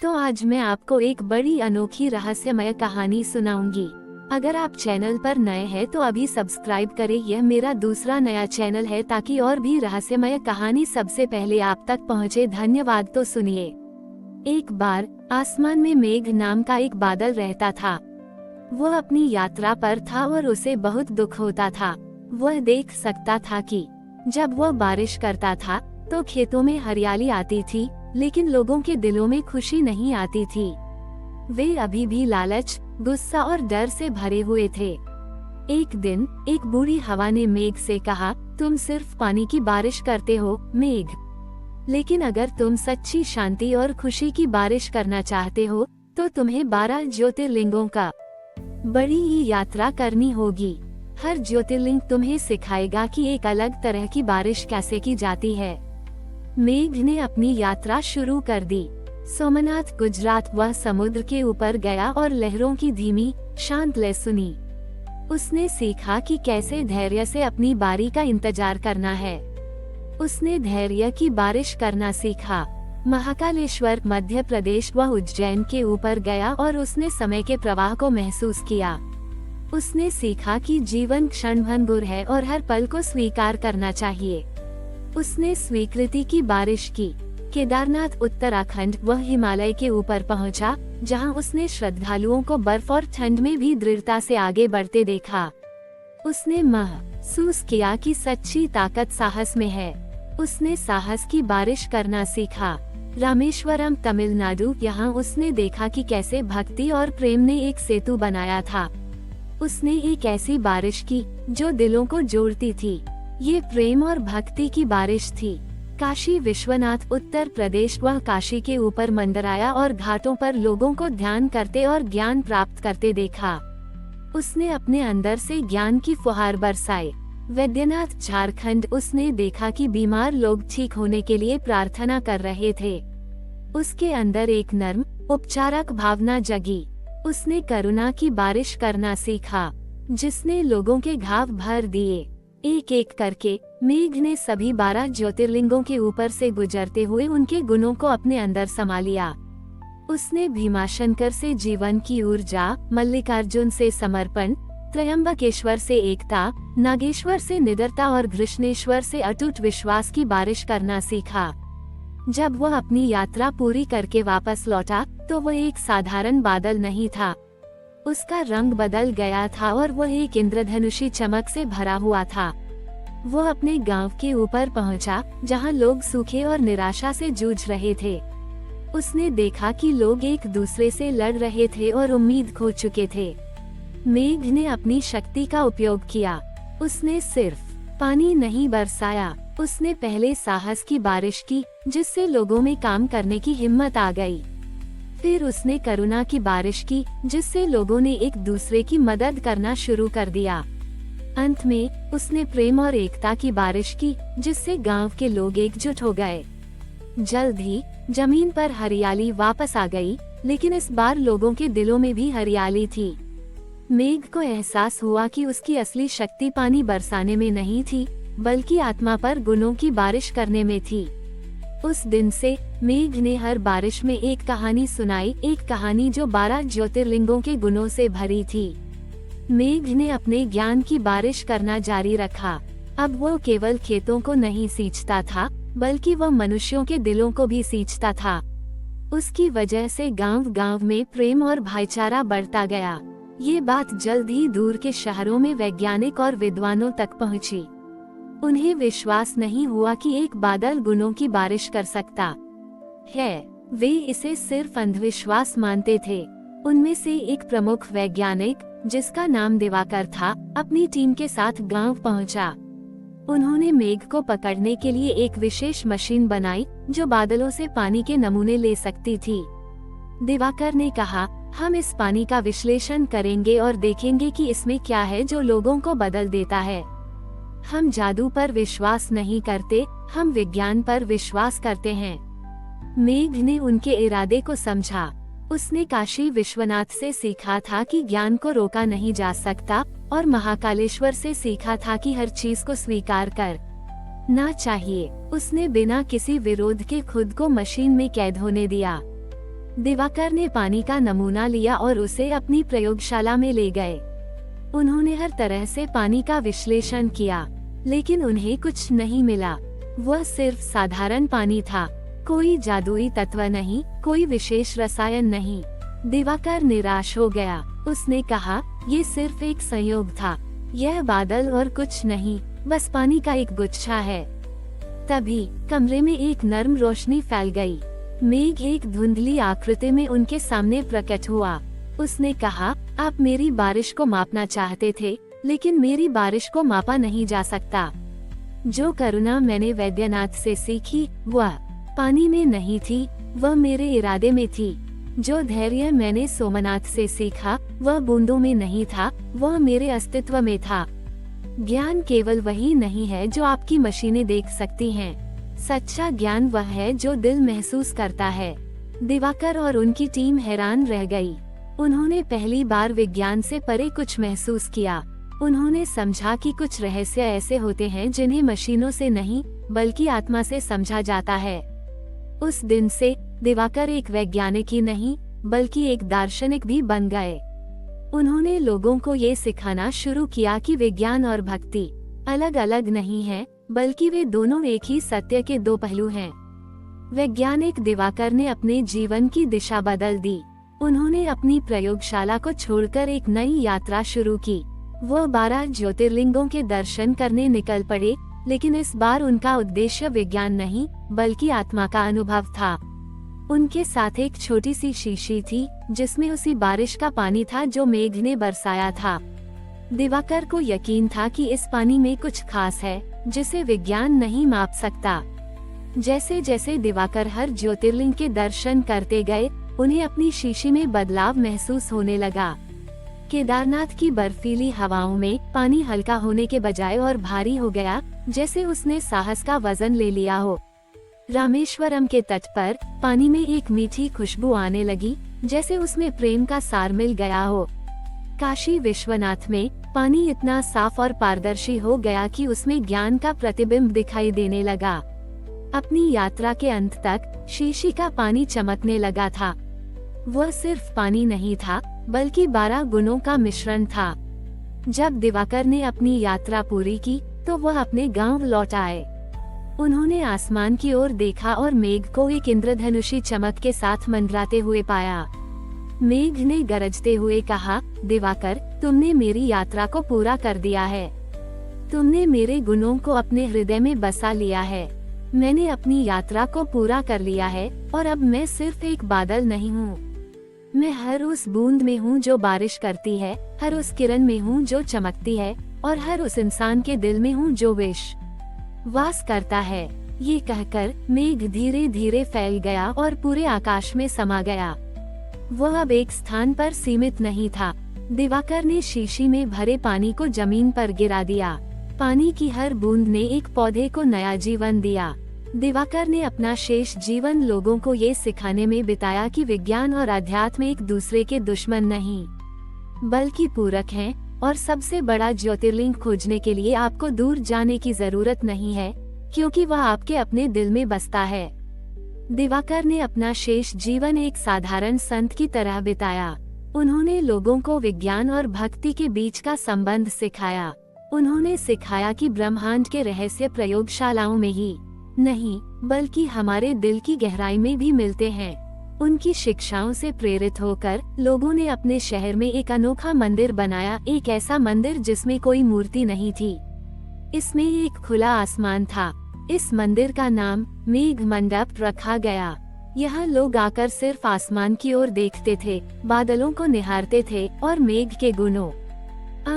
तो आज मैं आपको एक बड़ी अनोखी रहस्यमय कहानी सुनाऊंगी। अगर आप चैनल पर नए हैं तो अभी सब्सक्राइब करें। यह मेरा दूसरा नया चैनल है ताकि और भी रहस्यमय कहानी सबसे पहले आप तक पहुंचे। धन्यवाद। तो सुनिए। एक बार आसमान में मेघ नाम का एक बादल रहता था। वह अपनी यात्रा पर था और उसे बहुत दुख होता था। वह देख सकता था कि जब वह बारिश करता था तो खेतों में हरियाली आती थी, लेकिन लोगों के दिलों में खुशी नहीं आती थी। वे अभी भी लालच, गुस्सा और डर से भरे हुए थे। एक दिन एक बूढ़ी हवा ने मेघ से कहा, तुम सिर्फ पानी की बारिश करते हो मेघ, लेकिन अगर तुम सच्ची शांति और खुशी की बारिश करना चाहते हो तो तुम्हें 12 ज्योतिर्लिंगों का बड़ी ही यात्रा करनी होगी। हर ज्योतिर्लिंग तुम्हें सिखाएगा कि एक अलग तरह की बारिश कैसे की जाती है। मेघ ने अपनी यात्रा शुरू कर दी। सोमनाथ गुजरात वह समुद्र के ऊपर गया और लहरों की धीमी शांत लय सुनी। उसने सीखा कि कैसे धैर्य से अपनी बारी का इंतजार करना है। उसने धैर्य की बारिश करना सीखा। महाकालेश्वर मध्य प्रदेश व उज्जैन के ऊपर गया और उसने समय के प्रवाह को महसूस किया। उसने सीखा कि जीवन क्षणभंगुर है और हर पल को स्वीकार करना चाहिए। उसने स्वीकृति की बारिश की। केदारनाथ उत्तराखंड व हिमालय के ऊपर पहुंचा, जहां उसने श्रद्धालुओं को बर्फ और ठंड में भी दृढ़ता से आगे बढ़ते देखा। उसने महसूस किया कि सच्ची ताकत साहस में है। उसने साहस की बारिश करना सीखा। रामेश्वरम तमिलनाडु, यहाँ उसने देखा कि कैसे भक्ति और प्रेम ने एक सेतु बनाया था। उसने एक ऐसी बारिश की जो दिलों को जोड़ती थी। ये प्रेम और भक्ति की बारिश थी। काशी विश्वनाथ उत्तर प्रदेश वह काशी के ऊपर मंडराया और घाटों पर लोगों को ध्यान करते और ज्ञान प्राप्त करते देखा। उसने अपने अंदर से ज्ञान की फुहार बरसाई। वैद्यनाथ झारखंड, उसने देखा कि बीमार लोग ठीक होने के लिए प्रार्थना कर रहे थे। उसके अंदर एक नर्म उपचारक भावना जगी। उसने करुणा की बारिश करना सीखा, जिसने लोगों के घाव भर दिए। एक एक करके मेघ ने सभी 12 ज्योतिर्लिंगों के ऊपर से गुजरते हुए उनके गुणों को अपने अंदर समा लिया। उसने भीमाशंकर से जीवन की ऊर्जा, मल्लिकार्जुन से समर्पण, त्रयंबकेश्वर से एकता, नागेश्वर से निडरता और घृष्णेश्वर से अटूट विश्वास की बारिश करना सीखा। जब वह अपनी यात्रा पूरी करके वापस लौटा तो वह एक साधारण बादल नहीं था। उसका रंग बदल गया था और वह एक इंद्रधनुषी चमक से भरा हुआ था। वह अपने गांव के ऊपर पहुंचा, जहां लोग सूखे और निराशा से जूझ रहे थे। उसने देखा कि लोग एक दूसरे से लड़ रहे थे और उम्मीद खो चुके थे। मेघ ने अपनी शक्ति का उपयोग किया। उसने सिर्फ पानी नहीं बरसाया, उसने पहले साहस की बारिश की, जिससे लोगों में काम करने की हिम्मत आ गई। फिर उसने करुणा की बारिश की, जिससे लोगों ने एक दूसरे की मदद करना शुरू कर दिया। अंत में उसने प्रेम और एकता की बारिश की, जिससे गांव के लोग एकजुट हो गए। जल्द ही जमीन पर हरियाली वापस आ गई, लेकिन इस बार लोगों के दिलों में भी हरियाली थी। मेघ को एहसास हुआ कि उसकी असली शक्ति पानी बरसाने में नहीं थी, बल्कि आत्मा पर गुणों की बारिश करने में थी। उस दिन से मेघ ने हर बारिश में एक कहानी सुनाई, एक कहानी जो 12 ज्योतिर्लिंगों के गुणों से भरी थी। मेघ ने अपने ज्ञान की बारिश करना जारी रखा। अब वो केवल खेतों को नहीं सींचता था, बल्कि वह मनुष्यों के दिलों को भी सींचता था। उसकी वजह से गांव-गांव में प्रेम और भाईचारा बढ़ता गया। ये बात जल्द ही दूर के शहरों में वैज्ञानिक और विद्वानों तक पहुंची। उन्हें विश्वास नहीं हुआ कि एक बादल गुणों की बारिश कर सकता है। वे इसे सिर्फ अंधविश्वास मानते थे। उनमें से एक प्रमुख वैज्ञानिक, जिसका नाम दिवाकर था, अपनी टीम के साथ गांव पहुंचा। उन्होंने मेघ को पकड़ने के लिए एक विशेष मशीन बनाई, जो बादलों से पानी के नमूने ले सकती थी। दिवाकर ने कहा, हम इस पानी का विश्लेषण करेंगे और देखेंगे कि इसमें क्या है जो लोगों को बदल देता है। हम जादू पर विश्वास नहीं करते, हम विज्ञान पर विश्वास करते हैं। मेघ ने उनके इरादे को समझा। उसने काशी विश्वनाथ से सीखा था कि ज्ञान को रोका नहीं जा सकता, और महाकालेश्वर से सीखा था कि हर चीज को स्वीकार कर ना चाहिए। उसने बिना किसी विरोध के खुद को मशीन में कैद होने दिया। दिवाकर ने पानी का नमूना लिया और उसे अपनी प्रयोगशाला में ले गए। उन्होंने हर तरह से पानी का विश्लेषण किया, लेकिन उन्हें कुछ नहीं मिला। वह सिर्फ साधारण पानी था, कोई जादुई तत्व नहीं, कोई विशेष रसायन नहीं। दिवाकर निराश हो गया। उसने कहा, ये सिर्फ एक संयोग था, यह बादल और कुछ नहीं, बस पानी का एक गुच्छा है। तभी कमरे में एक नर्म रोशनी फैल गई। मेघ एक धुंधली आकृति में उनके सामने प्रकट हुआ। उसने कहा, आप मेरी बारिश को मापना चाहते थे, लेकिन मेरी बारिश को मापा नहीं जा सकता। जो करुणा मैंने वैद्यनाथ से सीखी, वह पानी में नहीं थी, वह मेरे इरादे में थी। जो धैर्य मैंने सोमनाथ से सीखा, वह बूंदों में नहीं था, वह मेरे अस्तित्व में था। ज्ञान केवल वही नहीं है जो आपकी मशीनें देख सकती हैं। सच्चा ज्ञान वह है जो दिल महसूस करता है। दिवाकर और उनकी टीम हैरान रह गई। उन्होंने पहली बार विज्ञान से परे कुछ महसूस किया। उन्होंने समझा कि कुछ रहस्य ऐसे होते हैं जिन्हें मशीनों से नहीं, बल्कि आत्मा से समझा जाता है। उस दिन से दिवाकर एक वैज्ञानिक ही नहीं, बल्कि एक दार्शनिक भी बन गए। उन्होंने लोगों को ये सिखाना शुरू किया कि विज्ञान और भक्ति अलग अलग नहीं है, बल्कि वे दोनों एक ही सत्य के दो पहलू हैं। वैज्ञानिक दिवाकर ने अपने जीवन की दिशा बदल दी। उन्होंने अपनी प्रयोगशाला को छोड़कर एक नई यात्रा शुरू की। वह 12 ज्योतिर्लिंगों के दर्शन करने निकल पड़े, लेकिन इस बार उनका उद्देश्य विज्ञान नहीं, बल्कि आत्मा का अनुभव था। उनके साथ एक छोटी सी शीशी थी, जिसमें उसी बारिश का पानी था जो मेघ ने बरसाया था। दिवाकर को यकीन था कि इस पानी में कुछ खास है, जिसे विज्ञान नहीं माप सकता। जैसे जैसे दिवाकर हर ज्योतिर्लिंग के दर्शन करते गए, उन्हें अपनी शीशी में बदलाव महसूस होने लगा। केदारनाथ की बर्फीली हवाओं में पानी हल्का होने के बजाय और भारी हो गया, जैसे उसने साहस का वजन ले लिया हो। रामेश्वरम के तट पर पानी में एक मीठी खुशबू आने लगी, जैसे उसमें प्रेम का सार मिल गया हो। काशी विश्वनाथ में पानी इतना साफ और पारदर्शी हो गया कि उसमें ज्ञान का प्रतिबिंब दिखाई देने लगा। अपनी यात्रा के अंत तक शीशी का पानी चमकने लगा था। वह सिर्फ पानी नहीं था, बल्कि 12 गुणों का मिश्रण था। जब दिवाकर ने अपनी यात्रा पूरी की, तो वह अपने गांव लौट आए। उन्होंने आसमान की ओर देखा और मेघ को एक इंद्रधनुषी चमक के साथ मंडराते हुए पाया। मेघ ने गरजते हुए कहा, दिवाकर, तुमने मेरी यात्रा को पूरा कर दिया है। तुमने मेरे गुणों को अपने हृदय में बसा लिया है। मैंने अपनी यात्रा को पूरा कर लिया है, और अब मैं सिर्फ एक बादल नहीं हूँ। मैं हर उस बूंद में हूँ जो बारिश करती है, हर उस किरण में हूँ जो चमकती है, और हर उस इंसान के दिल में हूँ जो विश्वास करता है। ये कहकर मेघ धीरे धीरे फैल गया और पूरे आकाश में समा गया। वह अब एक स्थान पर सीमित नहीं था। दिवाकर ने शीशी में भरे पानी को जमीन पर गिरा दिया। पानी की हर बूंद ने एक पौधे को नया जीवन दिया। दिवाकर ने अपना शेष जीवन लोगों को ये सिखाने में बिताया कि विज्ञान और अध्यात्म एक दूसरे के दुश्मन नहीं, बल्कि पूरक हैं, और सबसे बड़ा ज्योतिर्लिंग खोजने के लिए आपको दूर जाने की जरूरत नहीं है, क्योंकि वह आपके अपने दिल में बसता है। दिवाकर ने अपना शेष जीवन एक साधारण संत की तरह बिताया। उन्होंने लोगों को विज्ञान और भक्ति के बीच का संबंध सिखाया। उन्होंने सिखाया कि ब्रह्मांड के रहस्य प्रयोगशालाओं में ही नहीं, बल्कि हमारे दिल की गहराई में भी मिलते हैं। उनकी शिक्षाओं से प्रेरित होकर लोगों ने अपने शहर में एक अनोखा मंदिर बनाया, एक ऐसा मंदिर जिसमें कोई मूर्ति नहीं थी। इसमें एक खुला आसमान था। इस मंदिर का नाम मेघ मंडप रखा गया। यहाँ लोग आकर सिर्फ आसमान की ओर देखते थे, बादलों को निहारते थे और मेघ के गुणों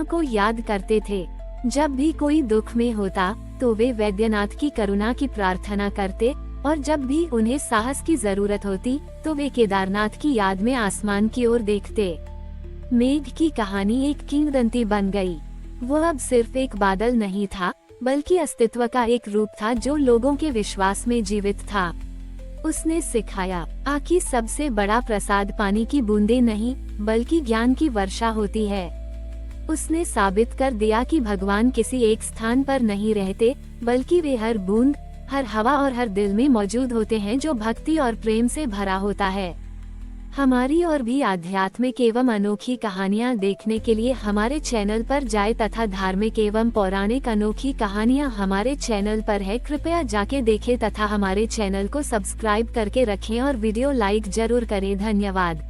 को याद करते थे। जब भी कोई दुख में होता, तो वे वैद्यनाथ की करुणा की प्रार्थना करते, और जब भी उन्हें साहस की जरूरत होती, तो वे केदारनाथ की याद में आसमान की ओर देखते। मेघ की कहानी एक किंवदंती बन गई। वह अब सिर्फ एक बादल नहीं था, बल्कि अस्तित्व का एक रूप था जो लोगों के विश्वास में जीवित था। उसने सिखाया, आखिर सबसे बड़ा प्रसाद पानी की बूंदें नहीं, बल्कि ज्ञान की वर्षा होती है। उसने साबित कर दिया कि भगवान किसी एक स्थान पर नहीं रहते, बल्कि वे हर बूंद, हर हवा और हर दिल में मौजूद होते हैं जो भक्ति और प्रेम से भरा होता है। हमारी और भी आध्यात्मिक एवं अनोखी कहानियाँ देखने के लिए हमारे चैनल पर जाए तथा धार्मिक एवं पौराणिक अनोखी कहानियाँ हमारे चैनल पर है, कृपया जाके देखें तथा हमारे चैनल को सब्सक्राइब करके रखें और वीडियो लाइक जरूर करें। धन्यवाद।